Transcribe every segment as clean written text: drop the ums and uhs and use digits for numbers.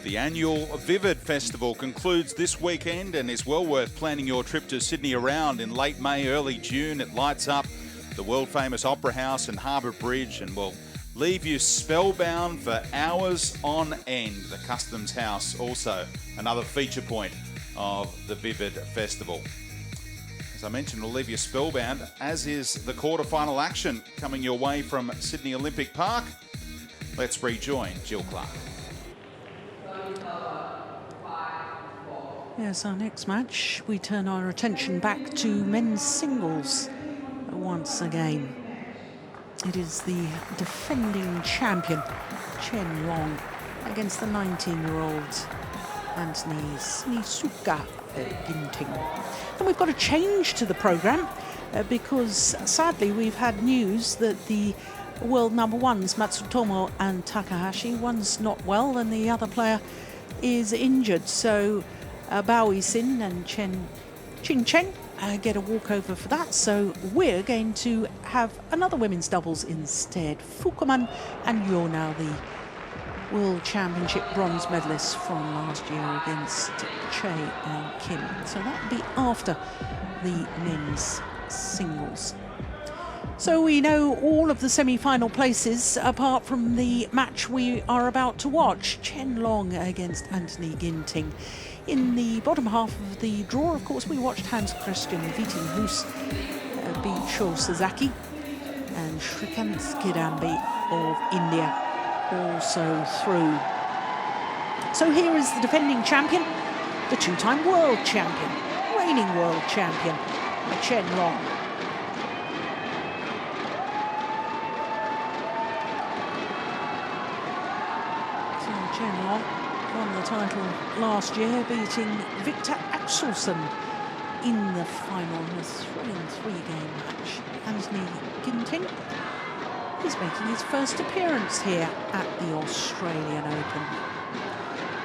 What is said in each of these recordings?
The annual Vivid Festival concludes this weekend and is well worth planning your trip to Sydney around. In late May, early June, it lights up the world-famous Opera House and Harbour Bridge and will leave you spellbound for hours on end. The Customs House also another feature point of the Vivid Festival. As I mentioned, will leave you spellbound, as is the quarterfinal action coming your way from Sydney Olympic Park. Let's rejoin Jill Clark. Yes, our next match, we turn our attention back to men's singles once again. It is the defending champion, Chen Long, against the 19-year-old Anthony Sinisuka Ginting. And we've got a change to the programme because sadly we've had news that the world number ones, Matsutomo and Takahashi, one's not well and the other player is injured. So Bao Sin and Chen get a walkover for that. So we're going to have another women's doubles instead. Fukuman and Yonao, the World Championship bronze medalists from last year against Che and Kim. So that will be after the men's singles. So we know all of the semi-final places apart from the match we are about to watch. Chen Long against Anthony Ginting. In the bottom half of the draw, of course, we watched Hans Christian Vittinghus beat Sho Sasaki, and Shrikant Kidambi of India also through. So here is the defending champion, the two-time world champion, reigning world champion, Chen Long. So Chen Long won the title last year, beating Victor Axelsen in the final in a thrilling three-game match. Anthony Ginting is making his first appearance here at the Australian Open.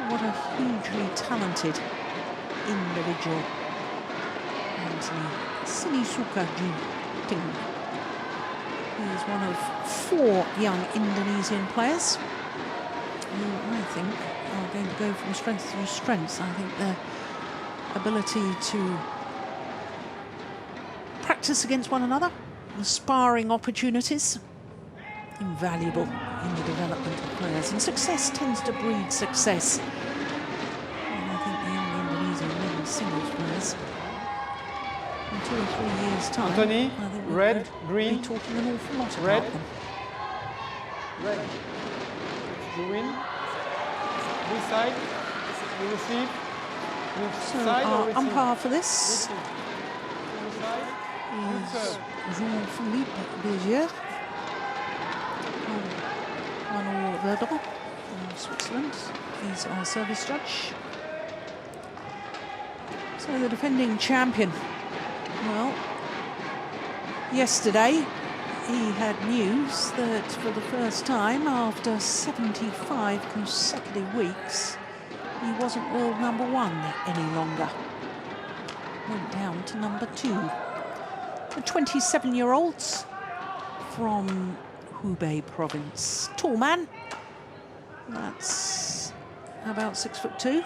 What a hugely talented individual, Anthony Sinisuka Ginting. He is one of 4 young Indonesian players who I think are going to go from strength to strength. I think their ability to practice against one another, the sparring opportunities, invaluable in the development of players, and success tends to breed success. And I think the young Indonesian men's singles players, in 2 or 3 years' time, Anthony, I think red, we'll green, be talking an awful lot red, about them. red. You win. This side, you receive. Which So side our or receive? umpire for this Receive. Which side? is Jean-Philippe Bézier. Manuel Verdon of Switzerland. He's our service judge. So the defending champion, well, yesterday he had news that for the first time after 75 consecutive weeks, he wasn't world number 1 any longer. Went down to number 2. The 27-year-olds from Hubei province. Tall man, that's about 6'2".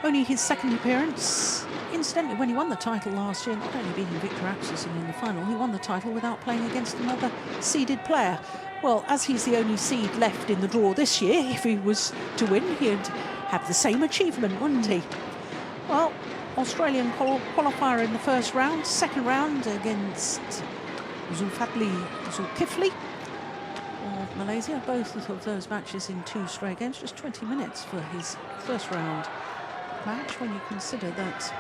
Only his second appearance. Incidentally, when he won the title last year, not only beating Victor Axelsen in the final, he won the title without playing against another seeded player. Well, as he's the only seed left in the draw this year, if he was to win, he'd have the same achievement, wouldn't he? Well, Australian qualifier in the first round, second round against Zulfadli Zulkifli of Malaysia. Both of those matches in 2 straight games, just 20 minutes for his first round match, when you consider that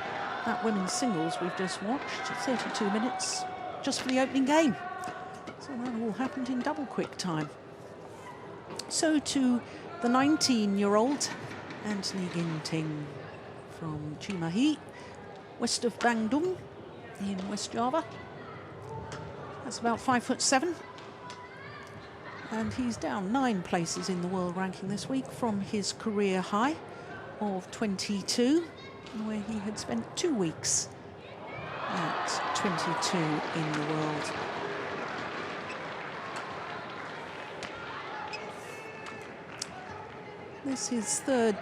that women's singles we've just watched, 32 minutes just for the opening game. So that all happened in double quick time. So to the 19-year-old Anthony Ginting from Cimahi, west of Bandung in West Java. That's about 5'7". And he's down 9 places in the world ranking this week from his career high of 22, where he had spent 2 weeks at 22 in the world. This is third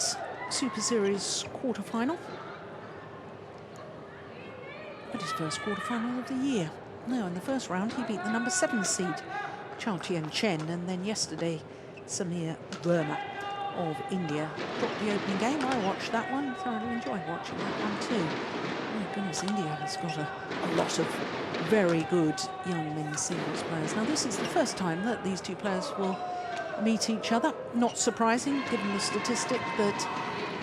Super Series quarterfinal. But his first quarterfinal of the year. Now, in the first round, he beat the number 7 seed, Chen, and then yesterday, Samir Verma of India dropped the opening game. I watched that one, thoroughly enjoyed watching that one too. My goodness, India has got a lot of very good young men's singles players. Now, this is the first time that these two players will meet each other. Not surprising, given the statistic that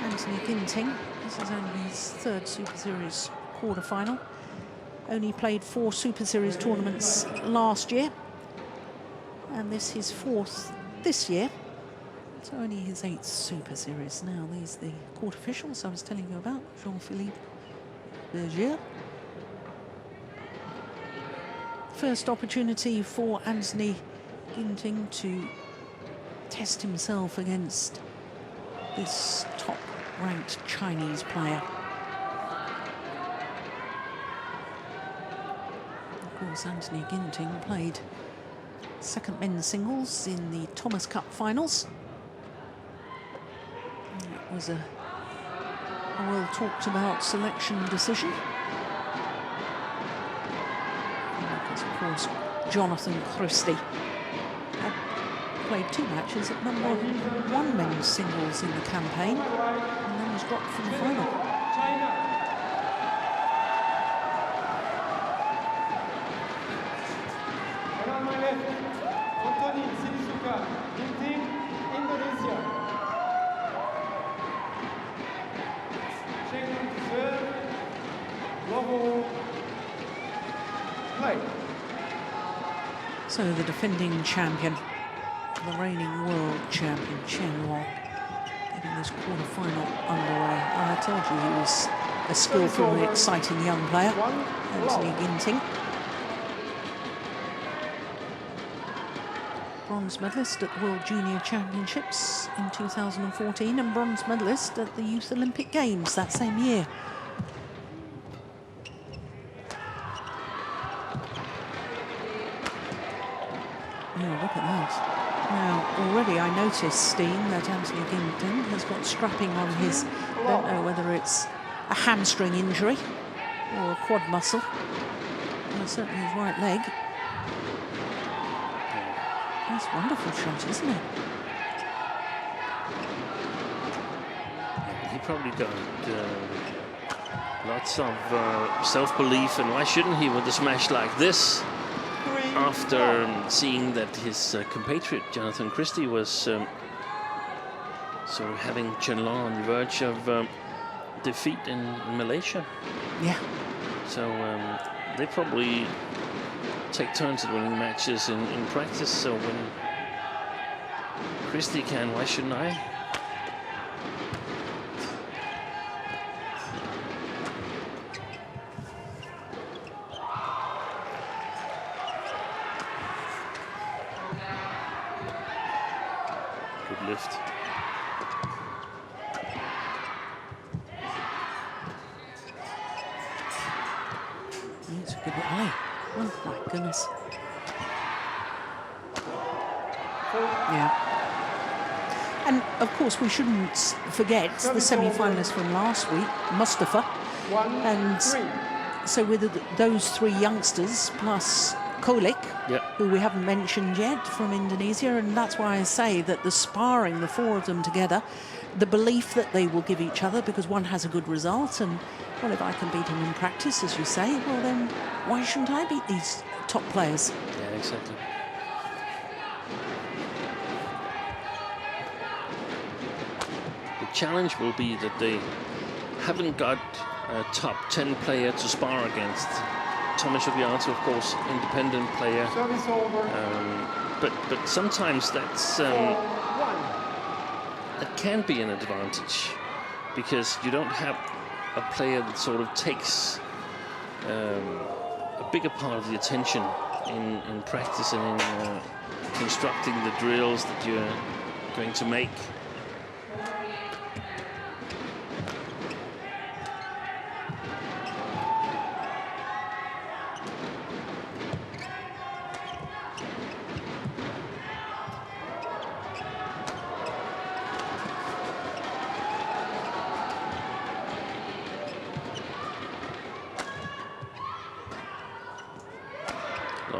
Anthony Ginting, this is only his third Super Series quarterfinal, only played 4 Super Series tournaments last year, and this his 4th this year. So only his 8th Super Series. Now, these are the court officials I was telling you about. Jean-Philippe Berger. First opportunity for Anthony Ginting to test himself against this top-ranked Chinese player. Of course, Anthony Ginting played second men's singles in the Thomas Cup finals. It was a well talked about selection decision. Because, of course, Jonathan Christie had played 2 matches at number 1 men's singles in the campaign and then was dropped from the final. On my left, Sinisuka Ginting, Indonesia. Chen to serve, Lobo, play. So the defending champion, the reigning world champion, Chen Long, getting this quarter-final underway. I told you he was a skillful and exciting young player, Anthony Ginting. Bronze medalist at the World Junior Championships in 2014 and bronze medalist at the Youth Olympic Games that same year. Yeah, look at that. Now, already I noticed, Steen, that Anthony Ginting has got strapping on his, I don't know whether it's a hamstring injury or a quad muscle. Well, certainly his right leg. That's a wonderful shot, isn't it? He probably got lots of self-belief, and why shouldn't he with a smash like this? After seeing that his compatriot Jonathan Christie was sort of having Chen Long on the verge of defeat in Malaysia. Yeah. So they probably take turns at winning matches in practice. So when Christie can, why shouldn't I? Good lift. It's a good eye. Oh my goodness. Yeah. And of course we shouldn't forget the semi-finalist from last week, Mustafa. And so with those 3 youngsters plus Kolik, who we haven't mentioned yet, from Indonesia, and that's why I say that the sparring, the 4 of them together, the belief that they will give each other because one has a good result, and well, if I can beat him in practice, as you say, well then why shouldn't I beat these top players? Yeah, exactly. The challenge will be that they haven't got a top 10 player to spar against. Thomas Obiato, of course, independent player. But sometimes that's that can be an advantage because you don't have a player that sort of takes a bigger part of the attention in practice and in constructing the drills that you're going to make.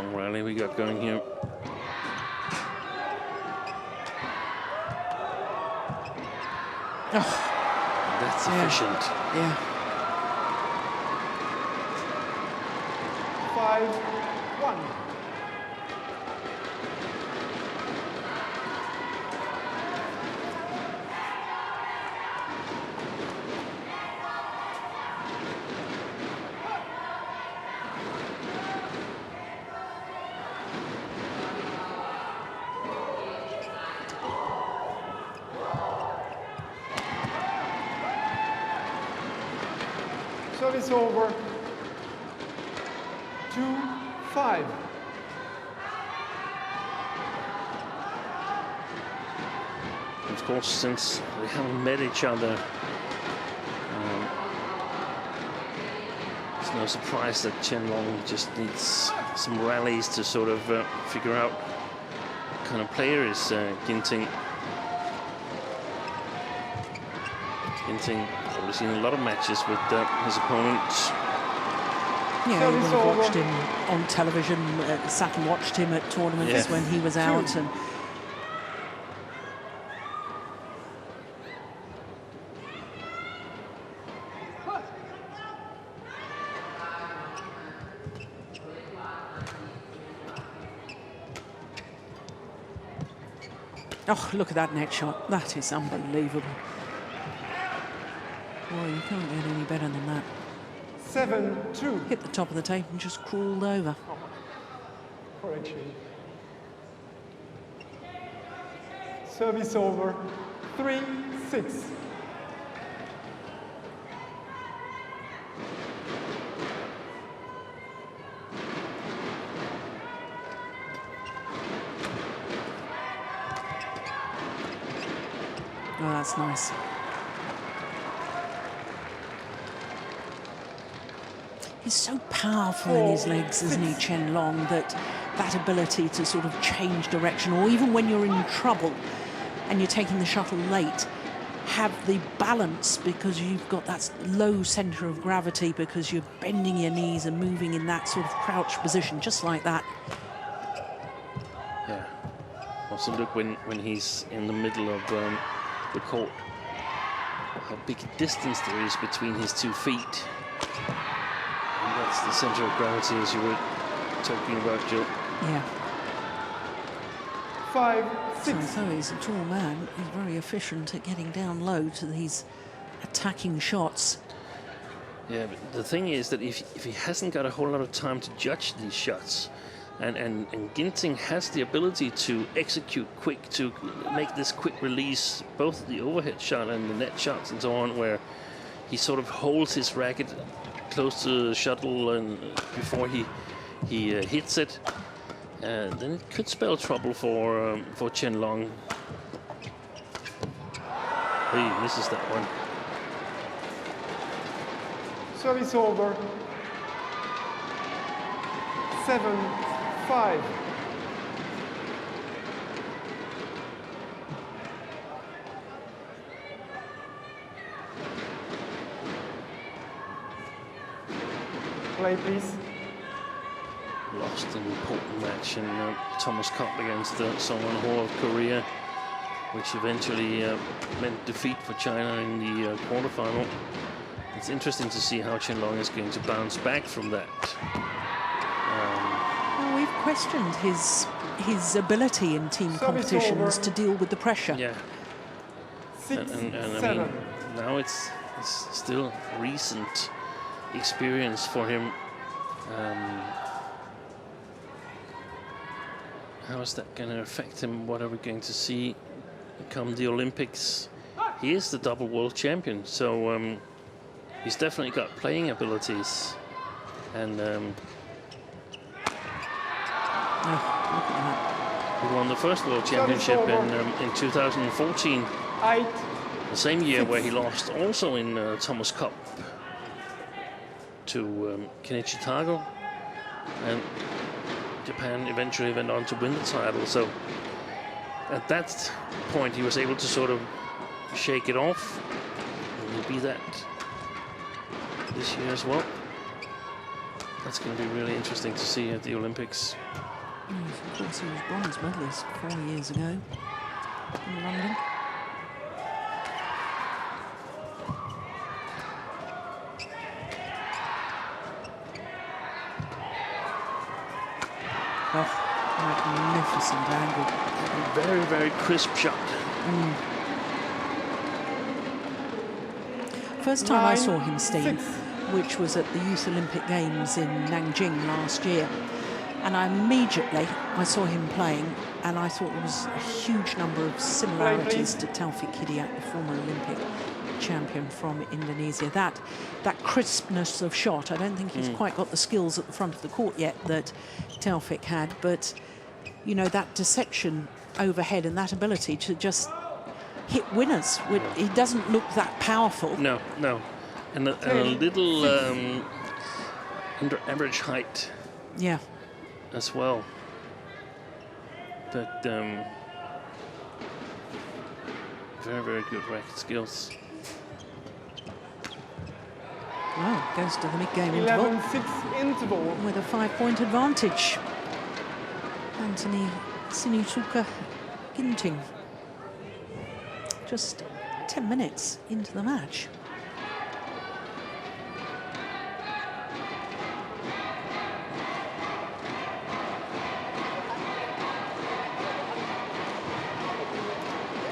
strong rally we got going here. Oh. That's efficient. Yeah. 5-1. Service over. 2-5. Of course, since we haven't met each other, it's no surprise that Chen Long just needs some rallies to sort of figure out what kind of player is Ginting. Ginting probably seen a lot of matches with his opponents. Yeah, you will have watched him on television, sat and watched him at tournaments when he was out. And oh, look at that net shot. That is unbelievable. Boy, you can't get any better than that. 7-2. Hit the top of the tape and just crawled over. Correction. Service over. 3-6. Oh, that's nice. He's so powerful in his legs, isn't he, Chen Long, that ability to sort of change direction, or even when you're in trouble and you're taking the shuttle late, have the balance because you've got that low centre of gravity because you're bending your knees and moving in that sort of crouch position, just like that. Yeah. Also look when he's in the middle of the court, how big a distance there is between his 2 feet. And that's the center of gravity, as you were talking about, Jill. Yeah. 5-6. So he's a tall man. He's very efficient at getting down low to these attacking shots. Yeah, but the thing is that if he hasn't got a whole lot of time to judge these shots, and Ginting has the ability to execute quick, to make this quick release, both the overhead shot and the net shots and so on, where he sort of holds his racket close to the shuttle and before he hits it, then it could spell trouble for Chen Long. He misses that one. Service over. 7-5. Play, please. Lost an important match in Thomas Cup against Songwon Ho of Korea, which eventually meant defeat for China in the quarterfinal. It's interesting to see how Chen Long is going to bounce back from that. Well, we've questioned his ability in team competitions to deal with the pressure. Yeah. 6-7. And I mean, now it's still recent experience for him. How is that going to affect him? What are we going to see come the Olympics? He is the double world champion, so he's definitely got playing abilities. And look at that. he won the first world championship in 2014, the same year where he lost also in Thomas Cup to Kenichi Tago, and Japan eventually went on to win the title. So at that point he was able to sort of shake it off, and he'll be that this year as well. That's going to be really interesting to see at the Olympics. Yes, of course, he was bronze medalist 4 years ago in London. Oh, magnificent angle. A very, very crisp shot. First time I saw him, 9-6. Steve, which was at the Youth Olympic Games in Nanjing last year. And I saw him playing, and I thought there was a huge number of similarities to Taufik Hidiat, the former Olympic champion from Indonesia. That crispness of shot, I don't think he's quite got the skills at the front of the court yet that Taufik had, but, you know, that deception overhead and that ability to just hit winners. He doesn't look that powerful. No, no. And a little under average height. Yeah. As well. But very, very good racket skills. Well, goes to the mid-game interval 11-6 interval. with a 5-point advantage. Anthony Sinisuka Ginting. Just 10 minutes into the match.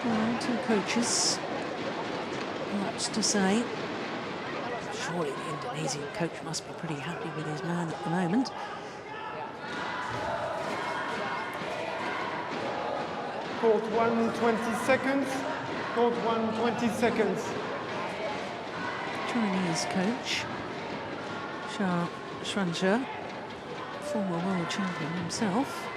Well, two coaches, lots to say. Surely the Indonesian coach must be pretty happy with his man at the moment. Court 1, 20 seconds. Court 1, 20 seconds. Chinese coach, Xia Shuanzhe, former world champion himself.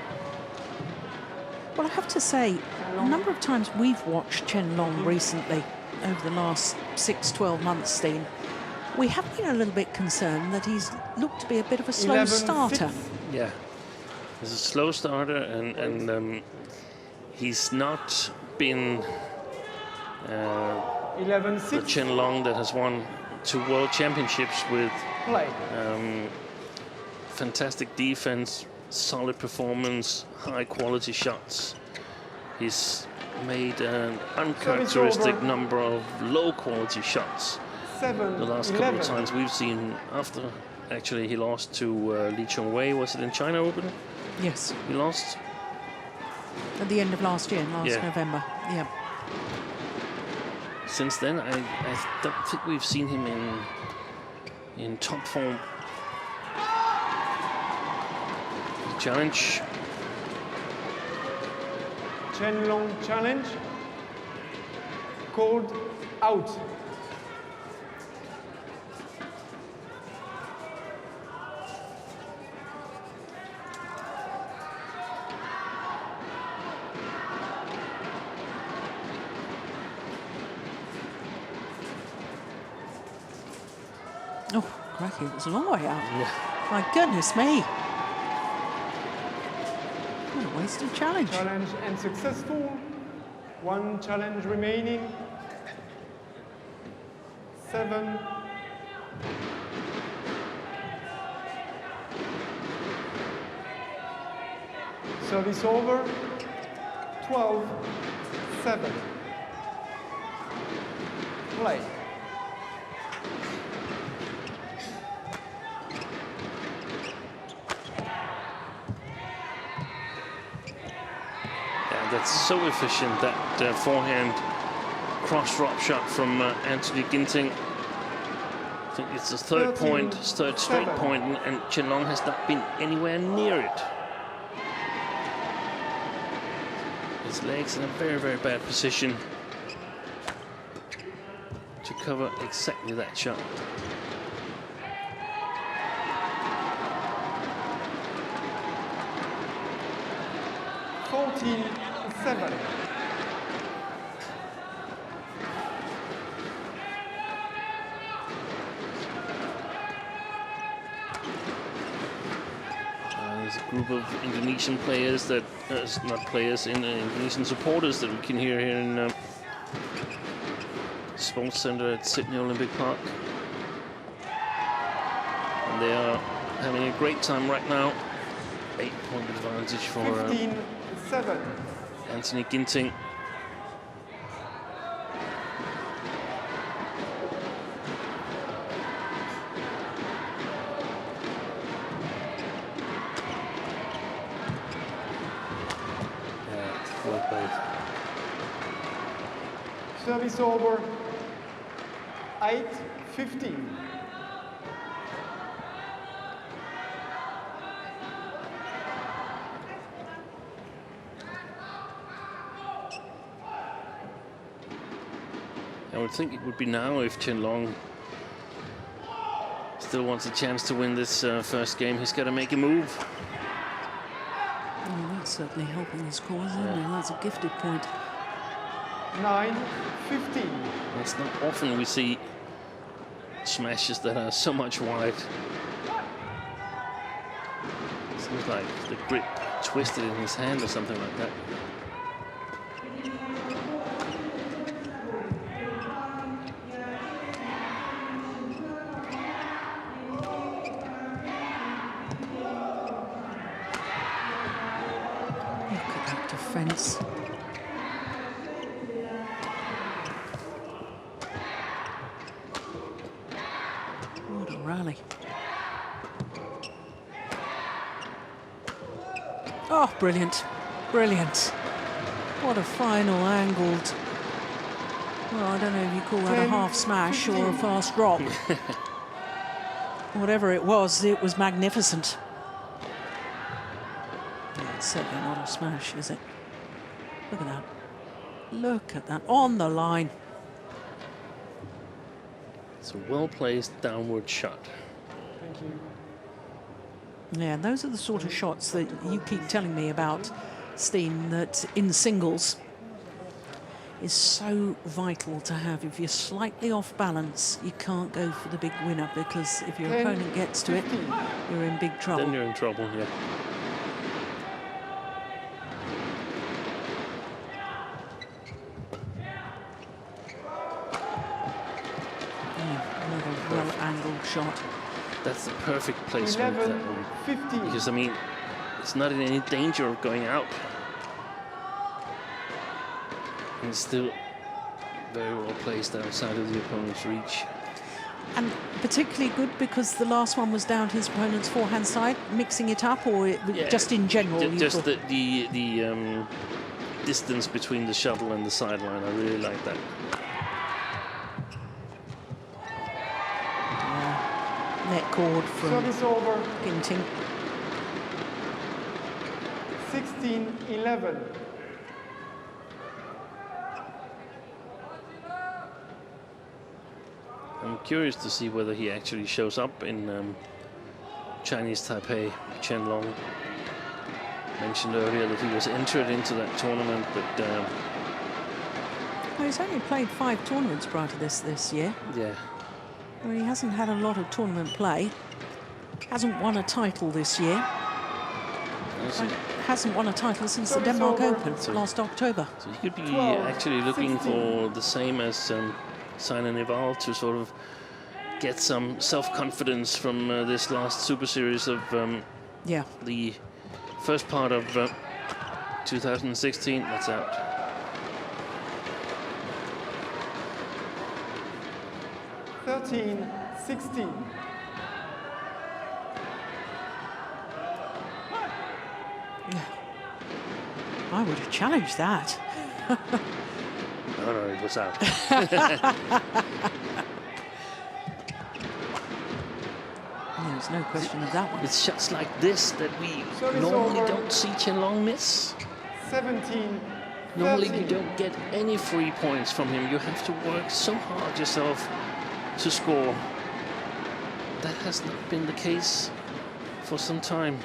Well, I have to say, a number of times we've watched Chen Long recently, over the last 6-12 months, Steen. We have been a little bit concerned that he's looked to be a bit of a slow 11-6. starter. Yeah, he's a slow starter, and he's not been the 11-6. Chen Long that has won 2 world championships with Play. fantastic defense, solid performance, high quality shots. He's made an uncharacteristic number of low quality shots. 7, The last 11. couple of times we've seen, after actually he lost to Lee Chong-wei, was it in China Open? Yes, He lost. at the end of last year, last Yeah. November. Yeah. Since then, I don't think we've seen him in top form. Challenge. Chen Long challenge. Called out. Oh, cracky, it was a long way out. Yeah. My goodness me. What a wasted challenge. Challenge and successful. 1 challenge remaining. 7. Service over. 12-7. Play. Yeah, that's so efficient, that forehand cross-drop shot from Anthony Ginting. I think it's his third 13, point, his third straight 7. point, and Chen Long has not been anywhere near it. His legs in a very, very bad position to cover exactly that shot. Seven. There's a group of Indonesian players that, not players, Indonesian supporters that we can hear here in Sports Center at Sydney Olympic Park. And they are having a great time right now. 8-point advantage for 15-7. Anthony Ginting. Well played. Service over. 8-15. I would think it would be now if Chen Long still wants a chance to win this first game. He's got to make a move. Oh, that's certainly helping his cause, isn't it? That's a gifted point. 9-15. It's not often we see smashes that are so much wide. Seems like the grip twisted in his hand or something like that. Look at that defense. What a rally. Oh, brilliant. Brilliant. What a final angled. Well, I don't know if you call that a half smash or a fast drop. Whatever it was magnificent. Yeah, it's certainly not a smash, is it? Look at that. Look at that. On the line. It's a well-placed downward shot. Thank you. Yeah, and those are the sort of shots that you keep telling me about, Steen, that in singles is so vital to have. If you're slightly off balance, you can't go for the big winner, because if your opponent gets to it, you're in big trouble. Then you're in trouble, yeah. Another well-angled shot. That's the perfect placement, that one. 15. Because, I mean, it's not in any danger of going out. And it's still very well placed outside of the opponent's reach. And particularly good because the last one was down his opponent's forehand side, mixing it up, or just in general? Just the distance between the shuttle and the sideline. I really like that. Net cord from Service over. Ginting. 16-11. I'm curious to see whether he actually shows up in Chinese Taipei. Chen Long mentioned earlier that he was entered into that tournament, but Well, he's only played 5 tournaments prior to this year. yeah, I mean, he hasn't had a lot of tournament play. Hasn't won a title this year. And hasn't won a title since the Denmark Open last October. so he could be actually looking for the same as Simon Neval to sort of get some self-confidence from this last Super Series of Yeah. the first part of 2016. That's out. Thirteen, 16. I would have challenged that. No, it was out. There's no question of that one. It's shots like this that we Service normally over. don't see Chen Long miss. 17, Normally 13. you don't get any free points from him. You have to work so hard yourself to score. That has not been the case for some time.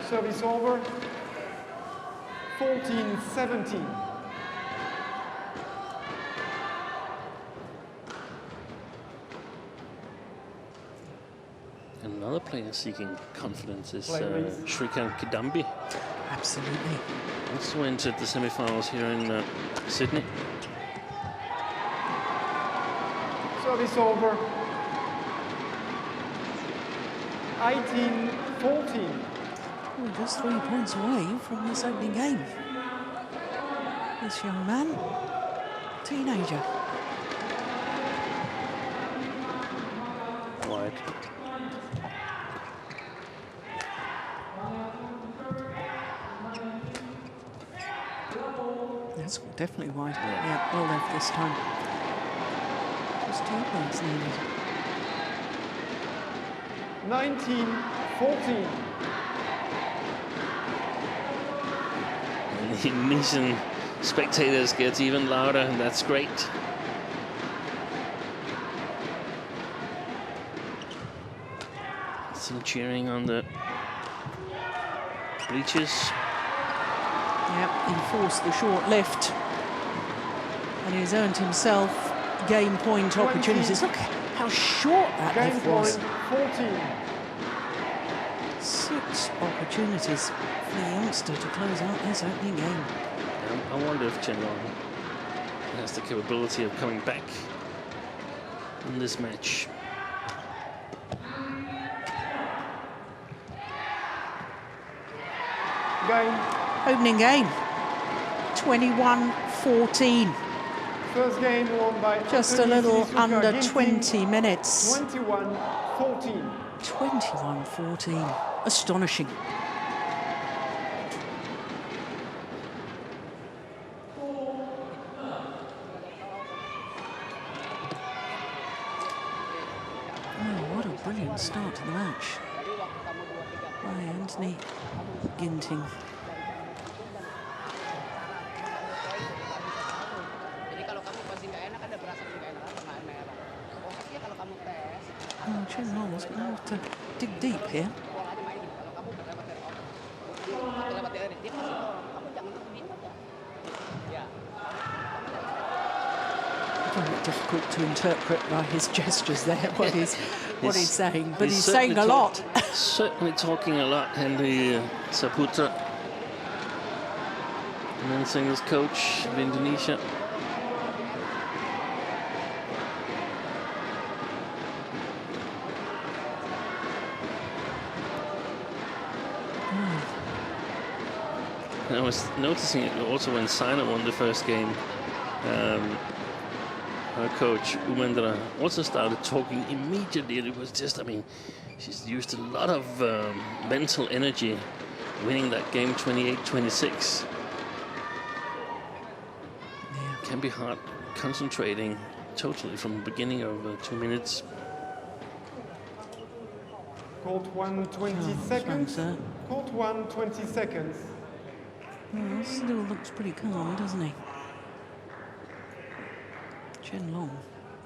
Service over. 14, 17. Another player seeking confidence is Shrikant Kidambi. Absolutely. Also entered the semi-finals here in Sydney. Service over. 18-14. We're just 3 points away from this opening game. This young man, teenager. Wide. That's definitely wide. Yeah, well left this time. Just 2 points needed. 19-14. And the Indonesian spectators get even louder, and that's great. Some cheering on the bleachers. Yep, he forced the short lift. And he's earned himself game point opportunities. Look how short that Game lift was. point 14. 6 opportunities for the youngster to close out this opening game. I wonder if Chen has the capability of coming back in this match. Game. Opening game, 21-14. First game won by Just a little Sinisuka under Ginting, 20 minutes. 21-14. 21-14. Astonishing. Oh, what a brilliant start to the match by Anthony Ginting. Oh, Chen Long's going to have to dig deep here. Very difficult to interpret by his gestures there what he's saying, but he's saying a lot. Certainly talking a lot, Henry Saputra, men's singles coach of Indonesia. And I was noticing it also when Sina won the first game. Her coach, Umendra, also started talking immediately. It was just, I mean, she's used a lot of mental energy winning that game 28-26. Yeah. Can be hard concentrating totally from the beginning of 2 minutes. Court 1, 20 seconds. Court 1, 20 seconds. Well, still looks pretty calm, doesn't he? Chen Long,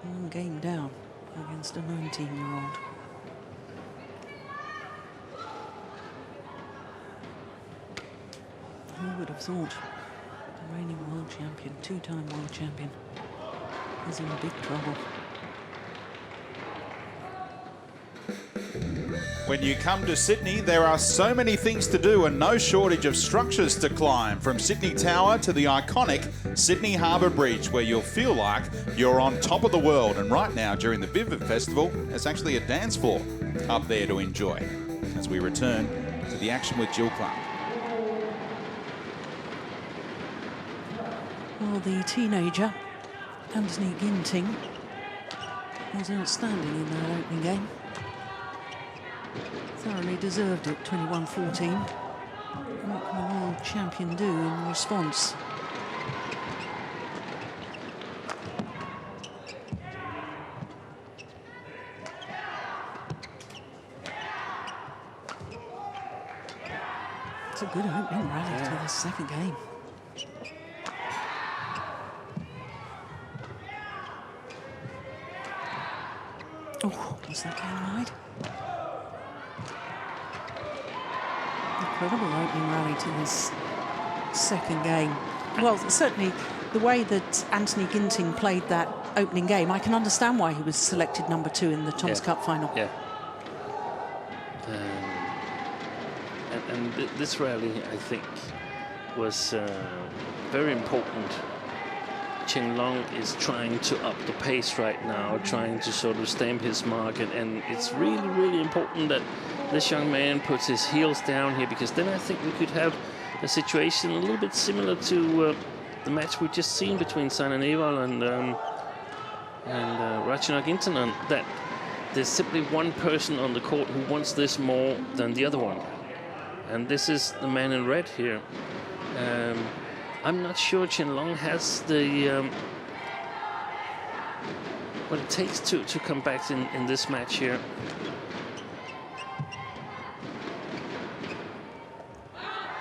1 game down against a 19-year-old. Who would have thought the reigning world champion, 2-time world champion, is in big trouble? When you come to Sydney, there are so many things to do and no shortage of structures to climb, from Sydney Tower to the iconic Sydney Harbour Bridge, where you'll feel like you're on top of the world. And right now, during the BWF Festival, there's actually a dance floor up there to enjoy as we return to the action with Jill Clark. Well, the teenager, Anthony Ginting, was outstanding in that opening game. Thoroughly deserved it, 21-14. What can the world champion do in response? It's a good opening rally to the second game. Oh, was that game wide? Incredible opening rally to this second game. Well, certainly the way that Anthony Ginting played that opening game, I can understand why he was selected number 2 in the Thomas Cup final. Yeah. This rally, I think, was very important. Chen Long is trying to up the pace right now, trying to sort of stamp his mark, and it's really, really important that this young man puts his heels down here, because then I think we could have a situation a little bit similar to the match we've just seen between Sinisuka and Sinisuka Ginting, that there's simply one person on the court who wants this more than the other one. And this is the man in red here. I'm not sure Chen Long has the what it takes to come back in this match here.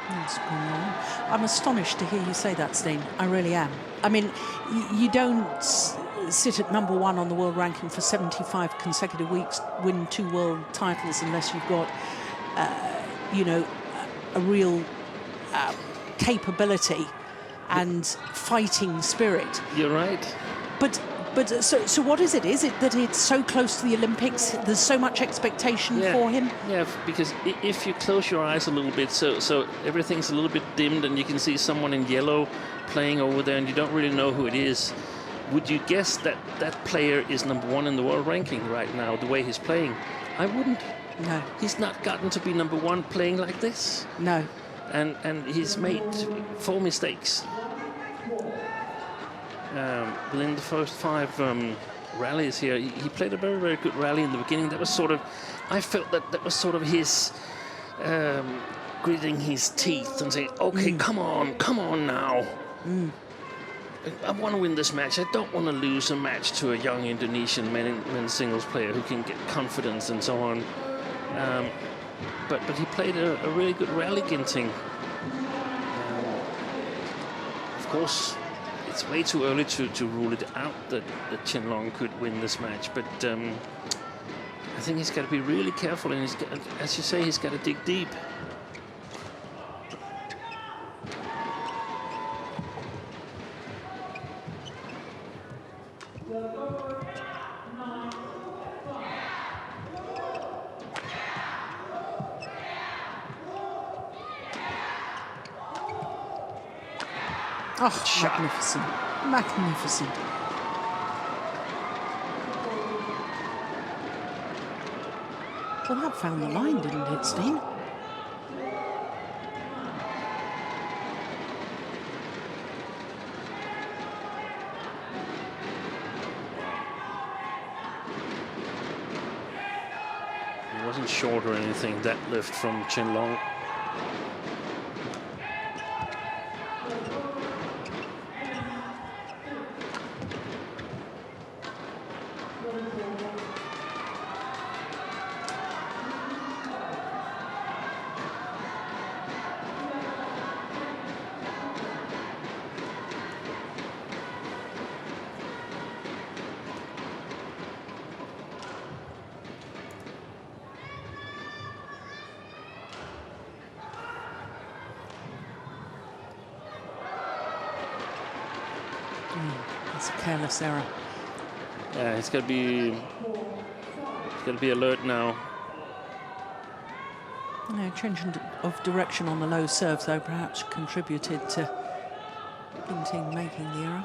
That's gone wrong. I'm astonished to hear you say that, Steen. I really am. I mean, you don't sit at #1 on the world ranking for 75 consecutive weeks, win 2 world titles, unless you've got, you know, a real capability and fighting spirit. You're right. But so what is it? Is it that it's so close to the Olympics? There's so much expectation for him? Yeah, because if you close your eyes a little bit, so everything's a little bit dimmed and you can see someone in yellow playing over there and you don't really know who it is. Would you guess that that player is #1 in the world ranking right now, the way he's playing? I wouldn't. No. He's not gotten to be #1 playing like this. No. And he's made 4 mistakes. Within the first 5 rallies here, he played a very, very good rally in the beginning. That was sort of, I felt that was sort of his gritting his teeth and saying, okay, come on now. I want to win this match. I don't want to lose a match to a young Indonesian men's singles player who can get confidence and so on. But he played a really good rally, Ginting. Of course, it's way too early to rule it out that Chen Long could win this match. But I think he's got to be really careful, and he's got, as you say, he's got to dig deep. Oh, magnificent. Magnificent. Well, that found the line, didn't it, Steen? He wasn't short or anything, that lift from Chen Long. It's a careless error. Yeah, he's got to be alert now. No, change of direction on the low serve, though, perhaps contributed to Ginting making the error.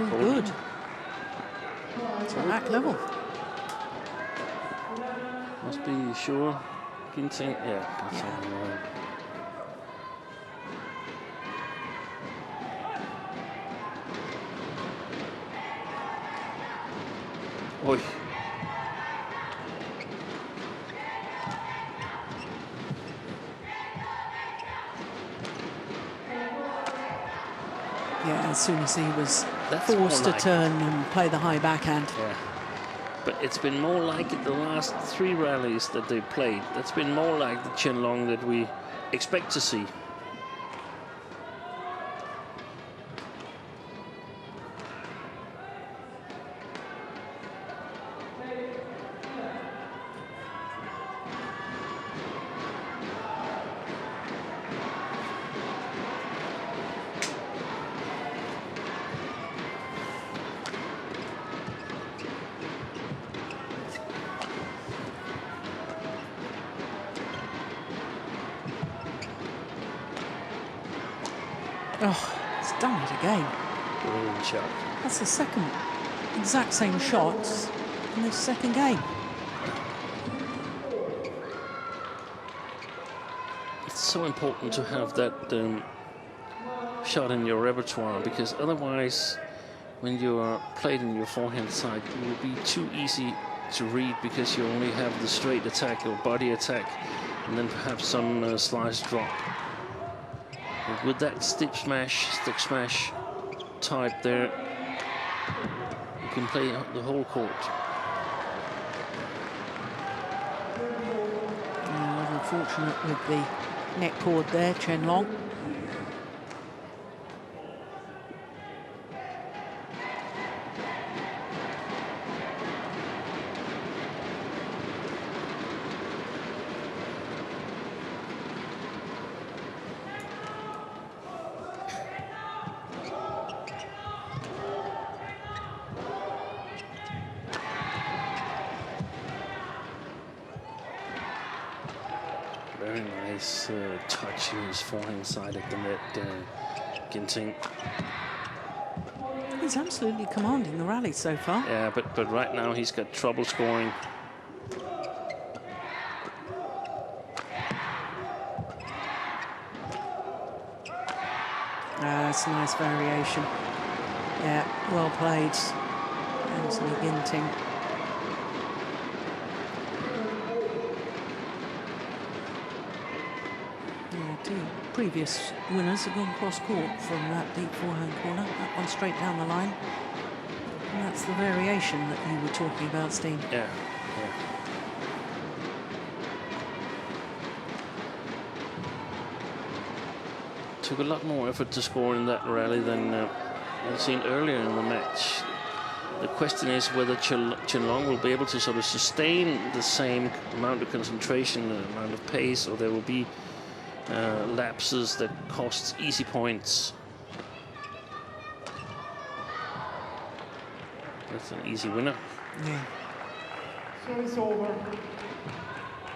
Oh, good. It's at back level. Must be sure. Ginting, yeah. That's on the line. Oi. Yeah, as soon as he was That's forced to more like turn and play the high backhand. Yeah. But it's been more like it the last 3 rallies that they played. That's been more like the Chen Long that we expect to see. Oh, he's done it again. Brilliant shot. That's the second exact same shots in this second game. It's so important to have that shot in your repertoire, because otherwise, when you are played in your forehand side, it will be too easy to read, because you only have the straight attack or body attack, and then perhaps some slice drop. But with that stick smash type there, you can play the whole court. A little fortunate with the net cord there, Chen Long. Very nice touch in his forehand side at the net, Ginting. He's absolutely commanding the rally so far. Yeah, but right now he's got trouble scoring. That's a nice variation. Yeah, well played, Anthony Ginting. Two previous winners have gone cross-court from that deep forehand corner. That one straight down the line. And that's the variation that you were talking about, Steen. Yeah. Took a lot more effort to score in that rally than we've seen earlier in the match. The question is whether Chen Long will be able to sort of sustain the same amount of concentration, the amount of pace, or there will be lapses that cost easy points. That's an easy winner. Yeah. Service over.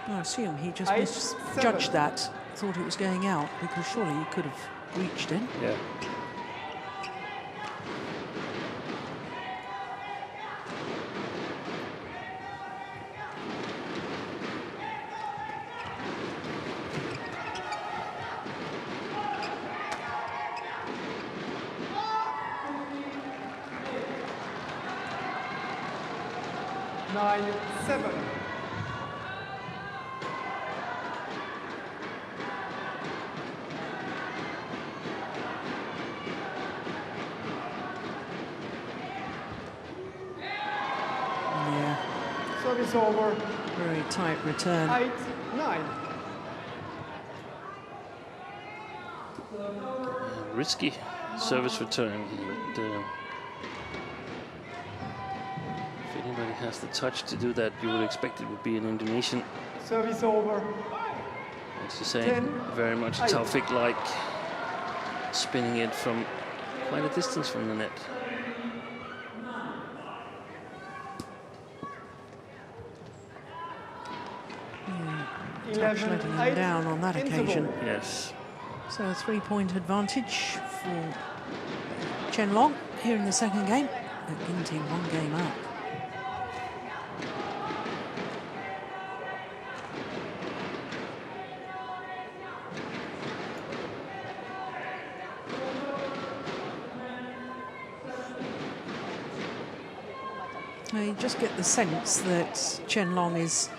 I assume he just misjudged that, thought it was going out, because surely he could have reached in. Yeah. Service over. Very tight return. 8-9. Risky service return. But, if anybody has the touch to do that, you would expect it would be an Indonesian. Service over. As you say, very much Taufik-like, spinning it from quite a distance from the net. Touch letting him down on that occasion. Yes. So a 3-point advantage for Chen Long here in the second game. But Ginting 1 game up. You just get the sense that Chen Long is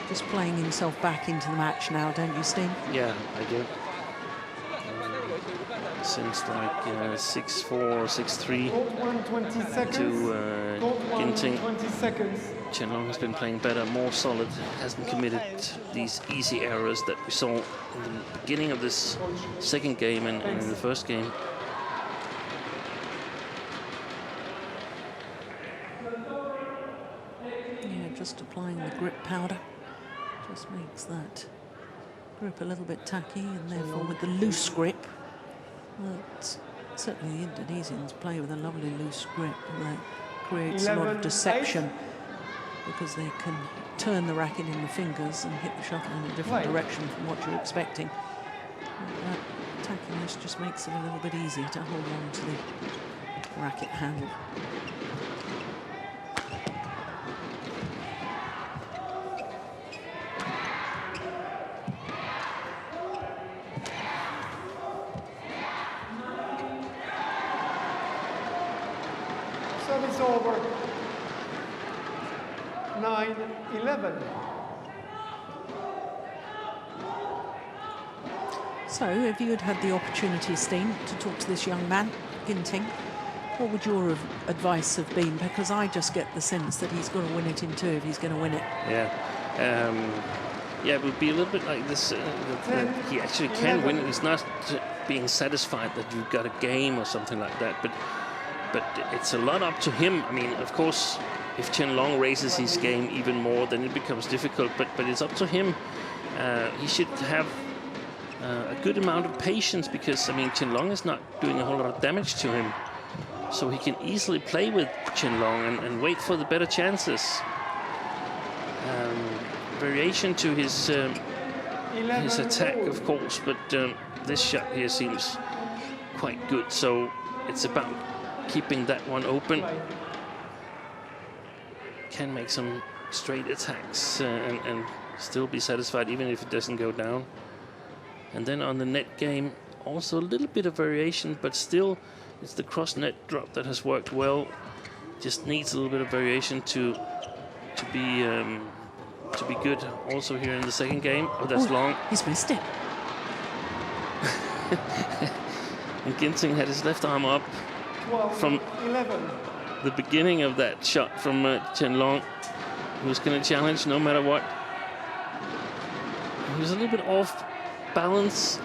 just playing himself back into the match now, don't you, Steen? Yeah, I do. Since like 6-4, 6-3 to Ginting, Chen Long has been playing better, more solid, hasn't committed these easy errors that we saw in the beginning of this second game and in the first game. Yeah, just applying the grip powder just makes that grip a little bit tacky, and therefore with the loose grip, but certainly the Indonesians play with a lovely loose grip, and that creates a lot of deception because they can turn the racket in the fingers and hit the shuttle in a different direction from what you're expecting. That attacking this just makes it a little bit easier to hold on to the racket handle. Service over. 9-11. So, if you had had the opportunity, Steen, to talk to this young man, Ginting, what would your advice have been? Because I just get the sense that he's got to win it in two if he's going to win it. Yeah. Yeah, it would be a little bit like this, that he actually can win it. It's not being satisfied that you've got a game or something like that, but it's a lot up to him. I mean, of course, if Chen Long raises his game even more, then it becomes difficult, but it's up to him. He should have a good amount of patience, because, I mean, Chen Long is not doing a whole lot of damage to him. So he can easily play with Chen Long and wait for the better chances. Variation to his attack, of course, but this shot here seems quite good. So it's about keeping that one open. Can make some straight attacks and still be satisfied even if it doesn't go down. And then on the net game, also a little bit of variation, but still it's the cross net drop that has worked well. Just needs a little bit of variation to be good. Also here in the second game. Oh, that's long. He's missed it. And Ginting had his left arm up from 11. the beginning of that shot from Chen Long. He was going to challenge no matter what. He was a little bit off balance.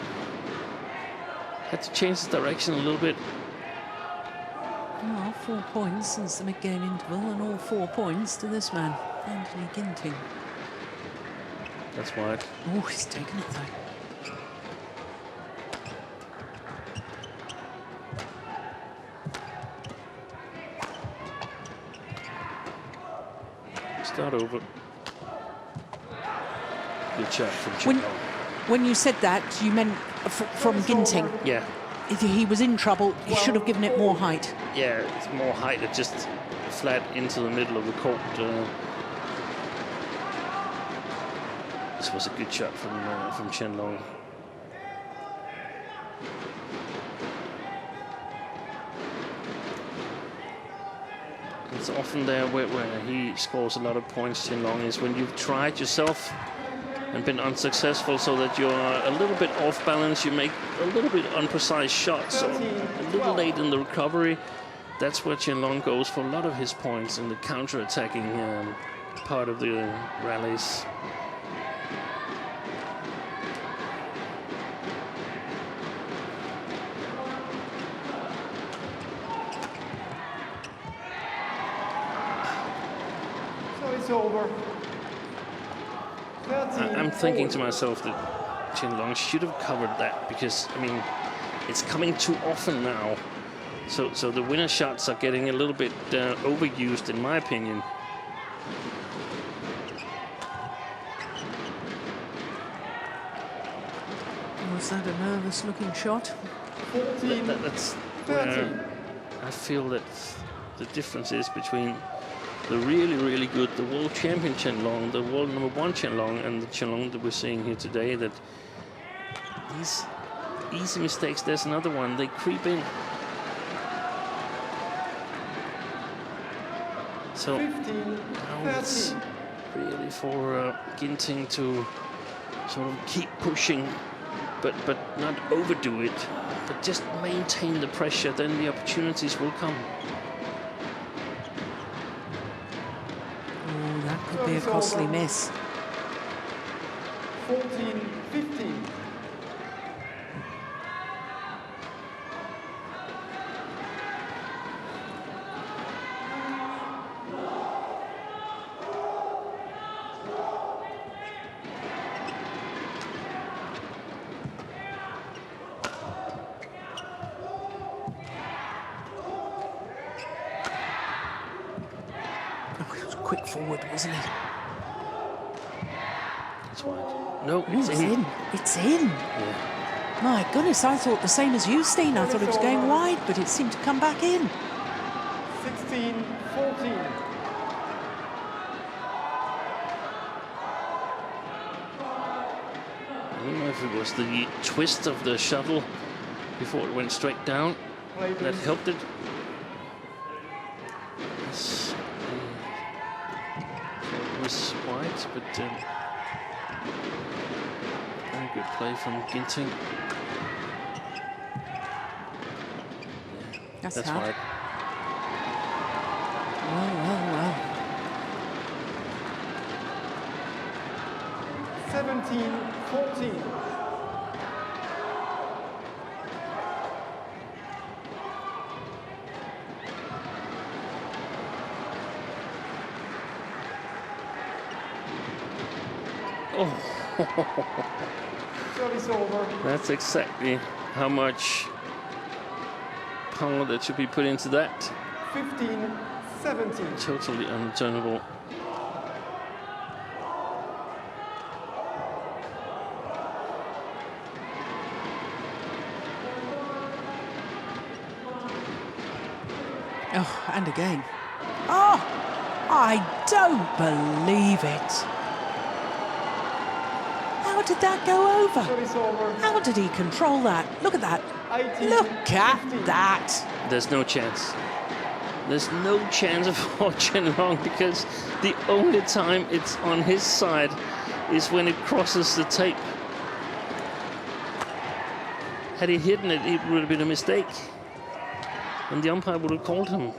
Had to change his direction a little bit. Well, 4 points since the mid-game interval, and all 4 points to this man, Anthony Ginting. That's wide. Oh, he's taken it though. Start over. Good shot from Chen Long. When you said that, you meant from Ginting. Yeah. If he was in trouble, he should have given it more height. Yeah, it's more height. It just flat into the middle of the court. This was a good shot from Chen Long. It's often there where he scores a lot of points, Chen Long, is when you've tried yourself and been unsuccessful, so that you're a little bit off balance, you make a little bit unprecise shots, or a little late in the recovery. That's where Chen Long goes for a lot of his points in the counter-attacking part of the rallies. So it's over. I'm thinking to myself that Chen Long should have covered that, because, I mean, it's coming too often now. So the winner shots are getting a little bit overused, in my opinion. Was that a nervous-looking shot? That's where I feel that the difference is between the really, really good, the world champion Chen Long, the world #1 Chen Long, and the Chen Long that we're seeing here today, that these easy mistakes, there's another one, they creep in. So now it's really for Ginting to sort of keep pushing, but not overdo it, but just maintain the pressure, then the opportunities will come. Oh, that could be a costly miss. 14-15. Quick forward, wasn't it? It's wide. No, It's in. It's in. Yeah. My goodness, I thought the same as you, Steen. I thought it was going wide, but it seemed to come back in. 16-14. I don't know if it was the twist of the shuttle before it went straight down that helped it. Yes, it was wide, but very good play from Ginting. That's That's hard. wide. Well. 17-14. Oh, Service over. that's exactly how much power that should be put into that. 15-17. Totally untenable. Oh, and again. Oh, I don't believe it. How did that go over? Service over. How did he control that? Look at that. 18, Look at 15. Oh. that. There's no chance. There's no chance of Chen Long, because the only time it's on his side is when it crosses the tape. Had he hidden it, it would have been a mistake. And the umpire would have called him.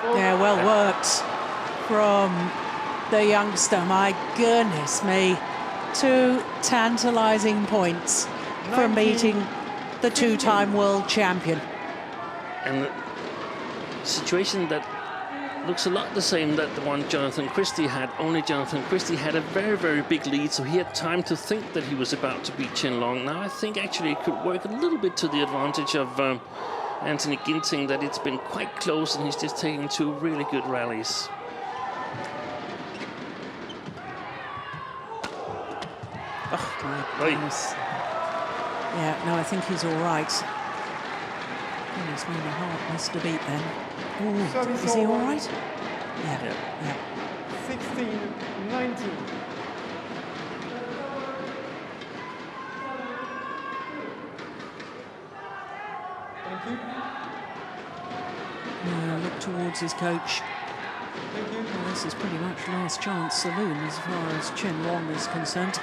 Yeah, well worked from the youngster. My goodness me. 2 tantalizing points for 19, meeting the 2-time world champion. And a situation that looks a lot the same that the one Jonathan Christie had, only Jonathan Christie had a very, very big lead, so he had time to think that he was about to beat Chen Long. Now I think actually it could work a little bit to the advantage of Anthony Ginting, that it's been quite close and he's just taking 2 really good rallies. Oh, my goodness. Yeah, no, I think he's all right. Goodness me, my heart missed a beat then. Ooh, Service is he all over. right? Yeah. 16-19. Thank you. Look towards his coach. Thank you. Well, this is pretty much last chance saloon as far as Chen Long is concerned.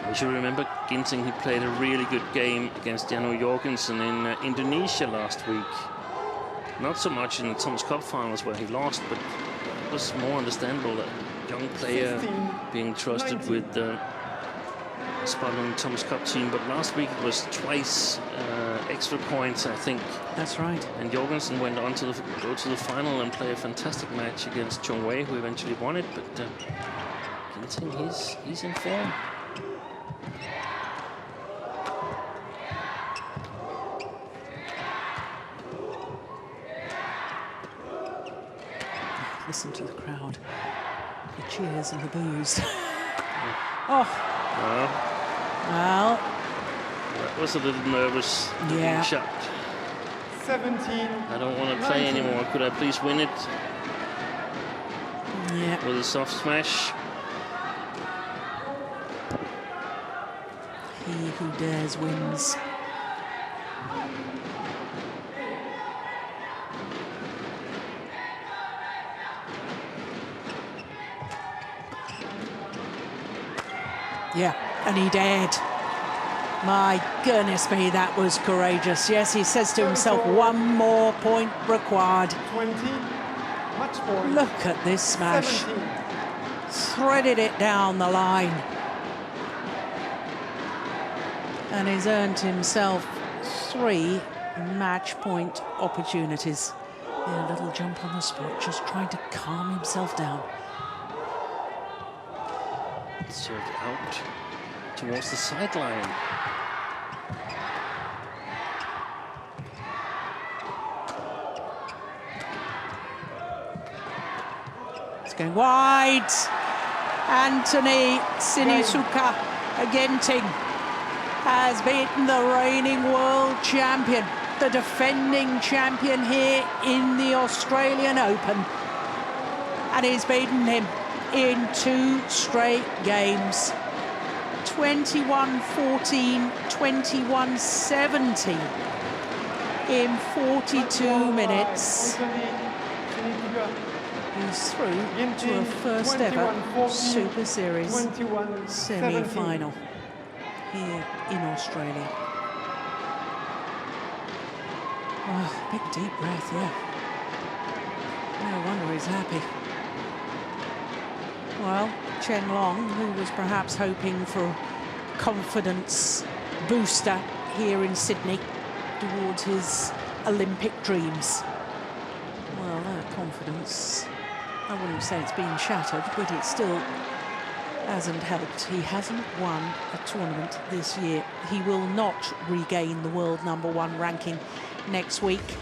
We should remember Ginting, he played a really good game against Jano Jorgensen in Indonesia last week. Not so much in the Thomas Cup finals where he lost, but it was more understandable that a young player 16, being trusted 19. with the spot on the Thomas Cup team. But last week it was twice extra points, I think. That's right. And Jorgensen went on to go to the final and play a fantastic match against Chong Wei, who eventually won it. But Ginting, he's in form. Listen to the crowd. The cheers and the boos. Oh, well, That was a little nervous Yeah. shot. 17. I don't want to play 19. anymore. Could I please win it yeah. with a soft smash? He who dares wins. Yeah, and he dared. My goodness me, that was courageous. Yes, he says to himself, 1 more point required. 20. Match point. Look at this smash. 17. Threaded it down the line. And he's earned himself 3 match point opportunities. Yeah, a little jump on the spot, just trying to calm himself down. Served out to towards the sideline. It's going wide. Anthony Sinisuka Ginting has beaten the reigning world champion, the defending champion here in the Australian Open. And he's beaten him in 2 straight games. 21-14, 21-17 in 42 minutes. He's through to a first ever Super Series semi-final here in Australia. Oh, big deep breath, yeah. No wonder he's happy. Well, Chen Long, who was perhaps hoping for a confidence booster here in Sydney towards his Olympic dreams. Well, that confidence, I wouldn't say it's been shattered, but it still hasn't helped. He hasn't won a tournament this year. He will not regain the world #1 ranking next week.